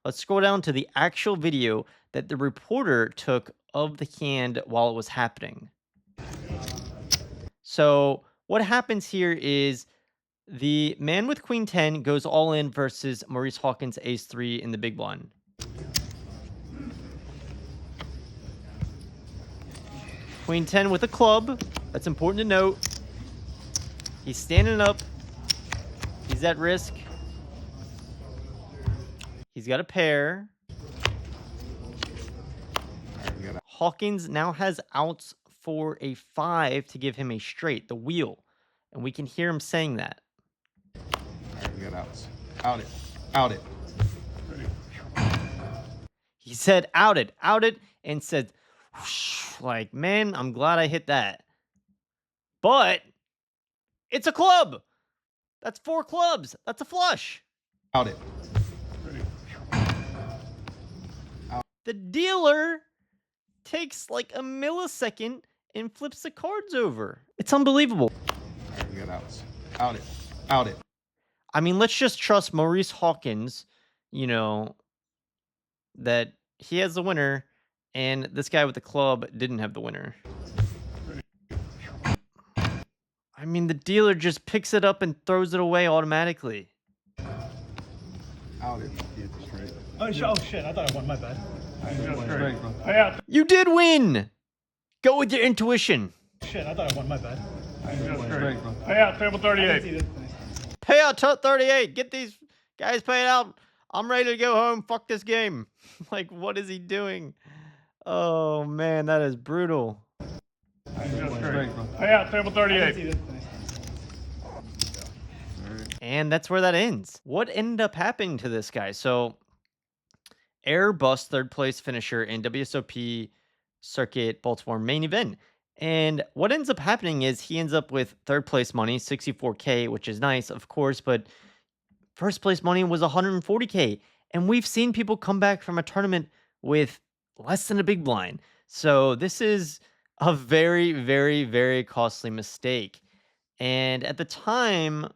Let's scroll down to the actual video that the reporter took of the hand while it was happening. So what happens here is the man with queen 10 goes all in versus Maurice Hawkins ace 3 in the big blind. Queen 10 with a club. That's important to note. He's standing up. He's at risk. He's got a pair. Hawkins now has outs for a 5 to give him a straight, the wheel. And we can hear him saying that. You got outs. Out it. Out it. He said out it, and said, whoosh, like, man, I'm glad I hit that. But it's a club. That's 4 clubs. That's a flush. Out it. The dealer takes like a millisecond and flips the cards over. It's unbelievable. You got outs. Out it. Out it. I mean, let's just trust Maurice Hawkins, that he has the winner, and this guy with the club didn't have the winner. I mean, the dealer just picks it up and throws it away automatically. Out it. Oh shit, I thought I won, my bad. Straight, You did win! Go with your intuition. Shit, I thought I won, my bad. straight, bro. Pay out, table 38. Pay out 38. Get these guys paid out. I'm ready to go home. Fuck this game. Like, what is he doing? Oh, man, that is brutal. Straight, bro. Pay out, table 38. And that's where that ends. What ended up happening to this guy? So, error bust, third place finisher in WSOP Circuit Baltimore main event. And what ends up happening is he ends up with third place money, 64K, which is nice, of course, but first place money was 140K. And we've seen people come back from a tournament with less than a big blind. So this is a very, very, very costly mistake. And at the time,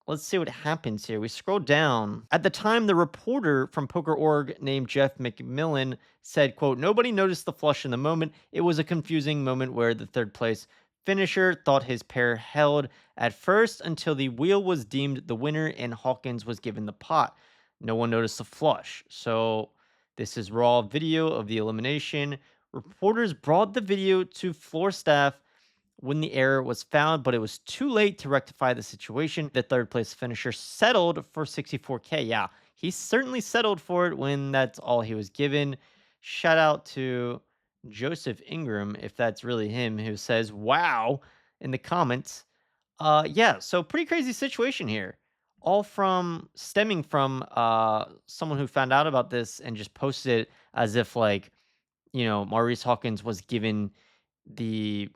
let's see what happens here. We scroll down. At the time, the reporter from Poker.org named Jeff McMillan said, quote, nobody noticed the flush in the moment. It was a confusing moment where the third place finisher thought his pair held at first until the wheel was deemed the winner and Hawkins was given the pot. No one noticed the flush. So this is raw video of the elimination. Reporters brought the video to floor staff when the error was found, but it was too late to rectify the situation. The third place finisher settled for 64K. Yeah, he certainly settled for it when that's all he was given. Shout out to Joseph Ingram, if that's really him, who says, wow, in the comments. Yeah, so pretty crazy situation here. All stemming from someone who found out about this and just posted it as if like, Maurice Hawkins was given the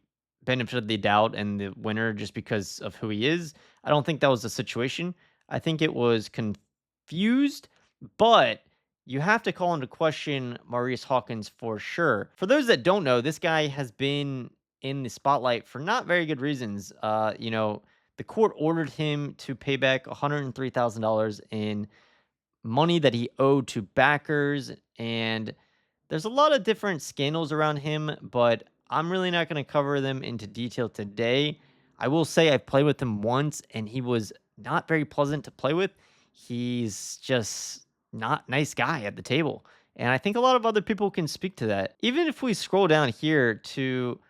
benefit of the doubt and the winner just because of who he is. I don't think that was the situation. I think it was confused, but you have to call into question Maurice Hawkins for sure. For those that don't know, this guy has been in the spotlight for not very good reasons. The court ordered him to pay back $103,000 in money that he owed to backers, and there's a lot of different scandals around him, but I'm really not going to cover them into detail today. I will say I've played with him once, and he was not very pleasant to play with. He's just not a nice guy at the table. And I think a lot of other people can speak to that. Even if we scroll down here to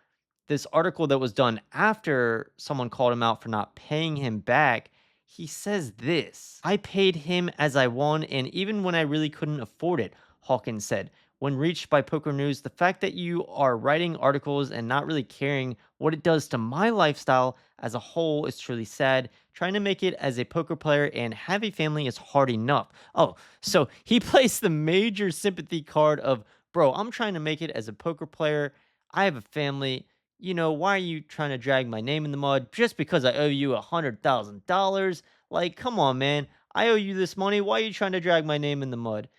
this article that was done after someone called him out for not paying him back, he says this: I paid him as I won, and even when I really couldn't afford it, Hawkins said. When reached by Poker News, the fact that you are writing articles and not really caring what it does to my lifestyle as a whole is truly sad. Trying to make it as a poker player and have a family is hard enough. Oh, so he placed the major sympathy card of, bro, I'm trying to make it as a poker player. I have a family. Why are you trying to drag my name in the mud just because I owe you $100,000? Like, come on, man. I owe you this money. Why are you trying to drag my name in the mud?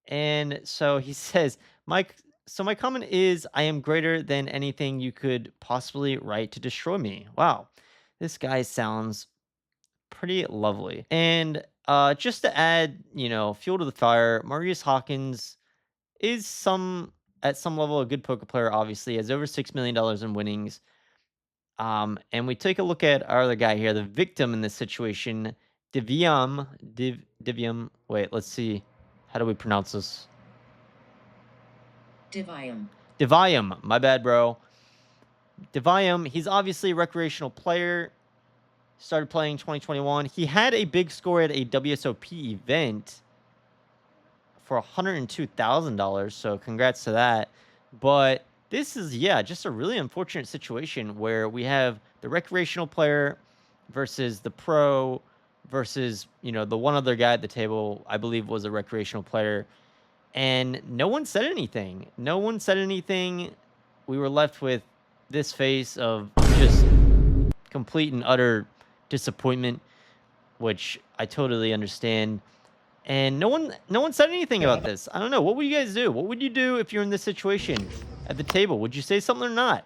And so he says, my comment is, I am greater than anything you could possibly write to destroy me. Wow. This guy sounds pretty lovely. And Just to add, fuel to the fire, Maurice Hawkins is at some level a good poker player. Obviously, he has over $6 million in winnings. And we take a look at our other guy here, the victim in this situation, Divium. Wait, let's see. How do we pronounce this? Divium. My bad, bro. Divium. He's obviously a recreational player. Started playing 2021. He had a big score at a WSOP event for $102,000. So congrats to that. But this is, just a really unfortunate situation where we have the recreational player versus the pro versus, the one other guy at the table, I believe was a recreational player. And no one said anything. No one said anything. We were left with this face of just complete and utter disappointment, which I totally understand. And no one said anything about this. I don't know. What would you guys do? What would you do if you're in this situation at the table? Would you say something or not?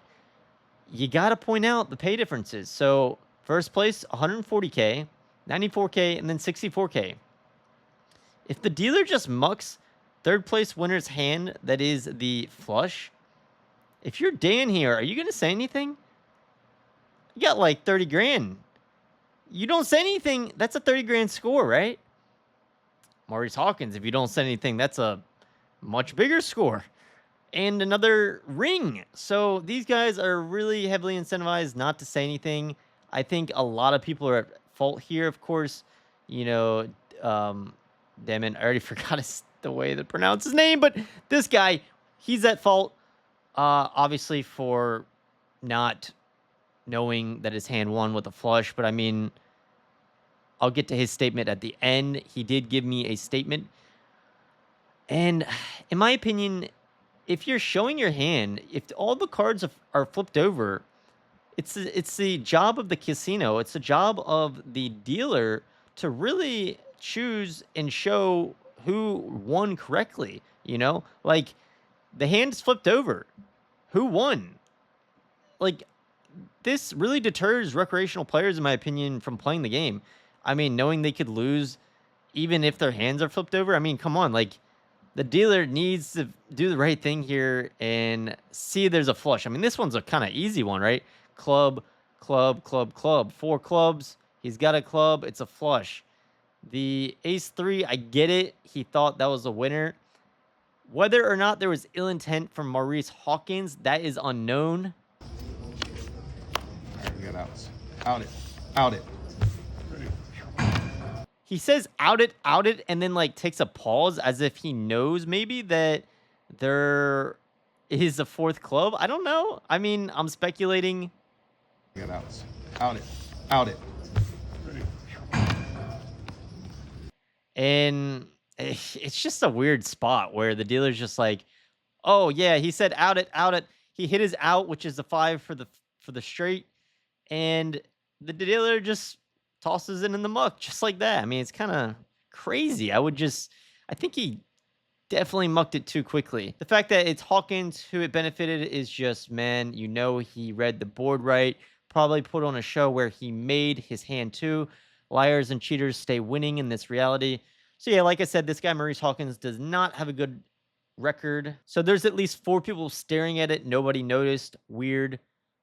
You got to point out the pay differences. So first place, 140K, 94K, and then 64K. If the dealer just mucks third place winner's hand, that is the flush, if you're Dan here, are you going to say anything? You got like 30 grand. You don't say anything, that's a 30 grand score, right? Maurice Hawkins, if you don't say anything, that's a much bigger score. And another ring. So these guys are really heavily incentivized not to say anything. I think a lot of people are at fault here, of course. Damn it, I already forgot the way to pronounce his name, but this guy, he's at fault, obviously, for not knowing that his hand won with a flush. But I mean, I'll get to his statement at the end. He did give me a statement. And in my opinion, if you're showing your hand, if all the cards are flipped over, it's the job of the casino. It's the job of the dealer to really choose and show who won correctly. Like the hand's flipped over. Who won? Like, this really deters recreational players, in my opinion, from playing the game. I mean, knowing they could lose even if their hands are flipped over. I mean, come on. Like, the dealer needs to do the right thing here and see there's a flush. I mean, this one's a kind of easy one, right? Club, club, club, club. 4 clubs. He's got a club. It's a flush. The ace-3, I get it. He thought that was a winner. Whether or not there was ill intent from Maurice Hawkins, that is unknown. All right, we got outs. Out it. Out it. He says out it, and then like takes a pause as if he knows maybe that there is a 4th club. I don't know. I mean, I'm speculating. We got outs. Out it. Out it. And it's just a weird spot where the dealer's just like, oh yeah, he said out it. He hit his out, which is a 5 for the straight, and the dealer just tosses it in the muck just like that. I mean, it's kind of crazy. I think he definitely mucked it too quickly. The fact that it's Hawkins who it benefited is just, man, he read the board right, probably put on a show where he made his hand too. Liars and cheaters stay winning in this reality. So yeah, like I said, this guy, Maurice Hawkins, does not have a good record. So there's at least 4 people staring at it. Nobody noticed. Weird.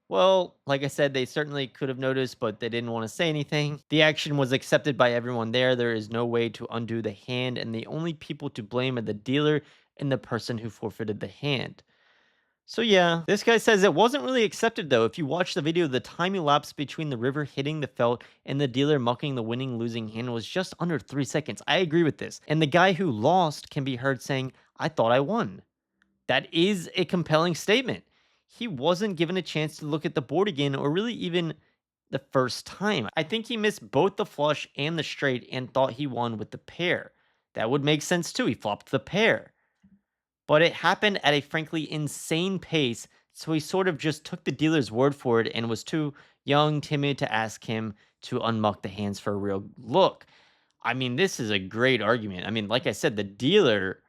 Well, like I said, they certainly could have noticed, but they didn't want to say anything. The action was accepted by everyone there. There is no way to undo the hand, and the only people to blame are the dealer and the person who forfeited the hand. So yeah, this guy says it wasn't really accepted though. If you watch the video, the time elapsed between the river hitting the felt and the dealer mucking the winning losing hand was just under 3 seconds. I agree with this. And the guy who lost can be heard saying, "I thought I won." That is a compelling statement. He wasn't given a chance to look at the board again, or really even the first time. I think he missed both the flush and the straight and thought he won with the pair. That would make sense too. He flopped the pair. But it happened at a frankly insane pace, so he sort of just took the dealer's word for it and was too young, timid to ask him to unmuck the hands for a real look. I mean, this is a great argument. I mean, like I said, the dealer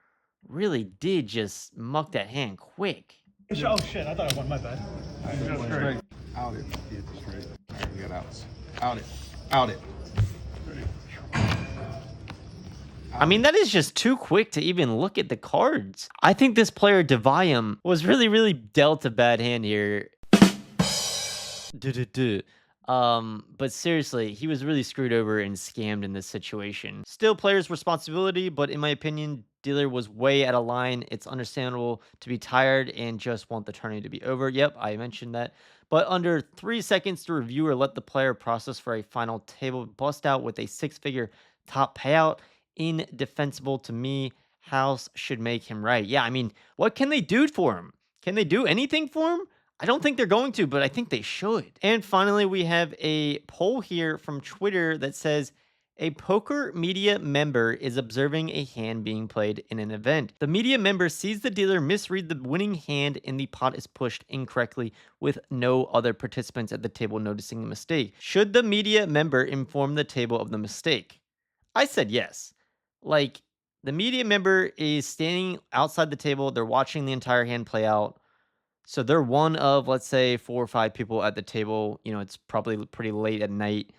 really did just muck that hand quick. Oh shit, I thought I won, my bad. Straight. Out it. Straight. All right, we got outs. Out it. Out it. I mean, that is just too quick to even look at the cards. I think this player, Devium, was really dealt a bad hand here. Duh. But seriously, he was really screwed over and scammed in this situation. Still player's responsibility, but in my opinion, dealer was way out of line. It's understandable to be tired and just want the tourney to be over. Yep, I mentioned that. But under 3 seconds to review or let the player process for a final table, bust out with a 6-figure top payout. Indefensible to me. House should make him right. Yeah, I mean, what can they do for him? Can they do anything for him? I don't think they're going to, but I think they should. And finally, we have a poll here from Twitter that says a poker media member is observing a hand being played in an event. The media member sees the dealer misread the winning hand and the pot is pushed incorrectly with no other participants at the table noticing the mistake. Should the media member inform the table of the mistake? I said yes. Like, the media member is standing outside the table, they're watching the entire hand play out, so they're one of, let's say, 4 or 5 people at the table. It's probably pretty late at night.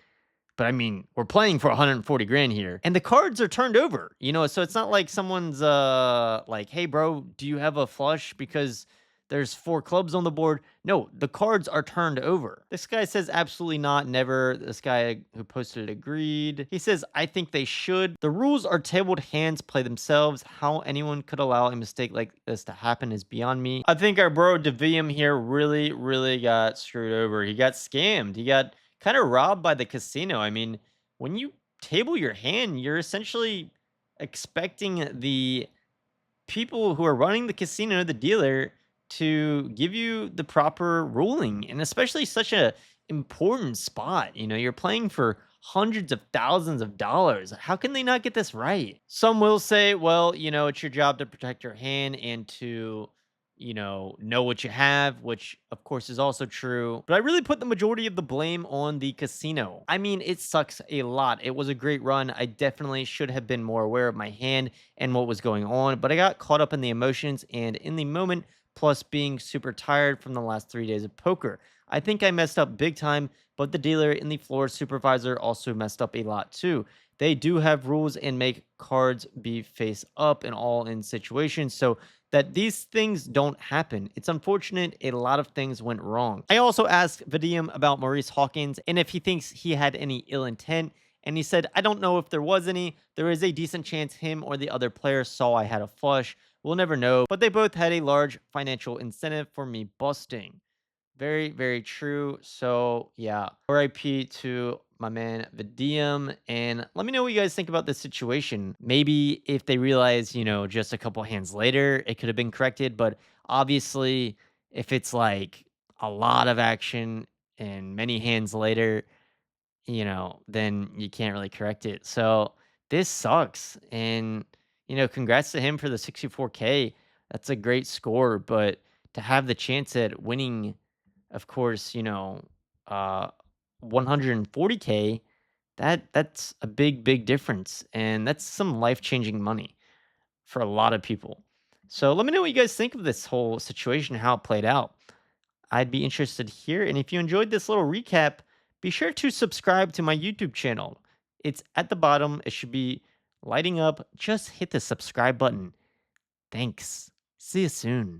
But I mean, we're playing for 140 grand here. And the cards are turned over, so it's not like someone's like, hey bro, do you have a flush? Because there's 4 clubs on the board. No, the cards are turned over. This guy says absolutely not, never. This guy who posted it agreed. He says, I think they should. The rules are tabled hands play themselves. How anyone could allow a mistake like this to happen is beyond me. I think our bro Devium here really got screwed over. He got scammed. He got kind of robbed by the casino. I mean, when you table your hand, you're essentially expecting the people who are running the casino, the dealer, to give you the proper ruling, and especially such a important spot. You're playing for hundreds of thousands of dollars. How can they not get this right? Some will say, well, it's your job to protect your hand and to know what you have, which of course is also true. But I really put the majority of the blame on the casino. I mean, it sucks a lot. It was a great run. I definitely should have been more aware of my hand and what was going on, but I got caught up in the emotions and in the moment, plus being super tired from the last 3 days of poker. I think I messed up big time, but the dealer and the floor supervisor also messed up a lot too. They do have rules and make cards be face up in all in situations. So that these things don't happen. It's unfortunate a lot of things went wrong. I also asked Vadim about Maurice Hawkins and if he thinks he had any ill intent, and he said, I don't know if there was any. There is a decent chance him or the other player saw I had a flush. We'll never know, but they both had a large financial incentive for me busting. Very true. So yeah, RIP to my man Vidium. And let me know what you guys think about this situation. Maybe if they realize, just a couple hands later, it could have been corrected. But obviously, if it's like a lot of action and many hands later, then you can't really correct it. So this sucks. And, congrats to him for the 64K. That's a great score. But to have the chance at winning, of course, uh 140K, that's a big difference. And that's some life-changing money for a lot of people. So let me know what you guys think of this whole situation, how it played out. I'd be interested here. And if you enjoyed this little recap, be sure to subscribe to my YouTube channel. It's at the bottom. It should be lighting up. Just hit the subscribe button. Thanks. See you soon.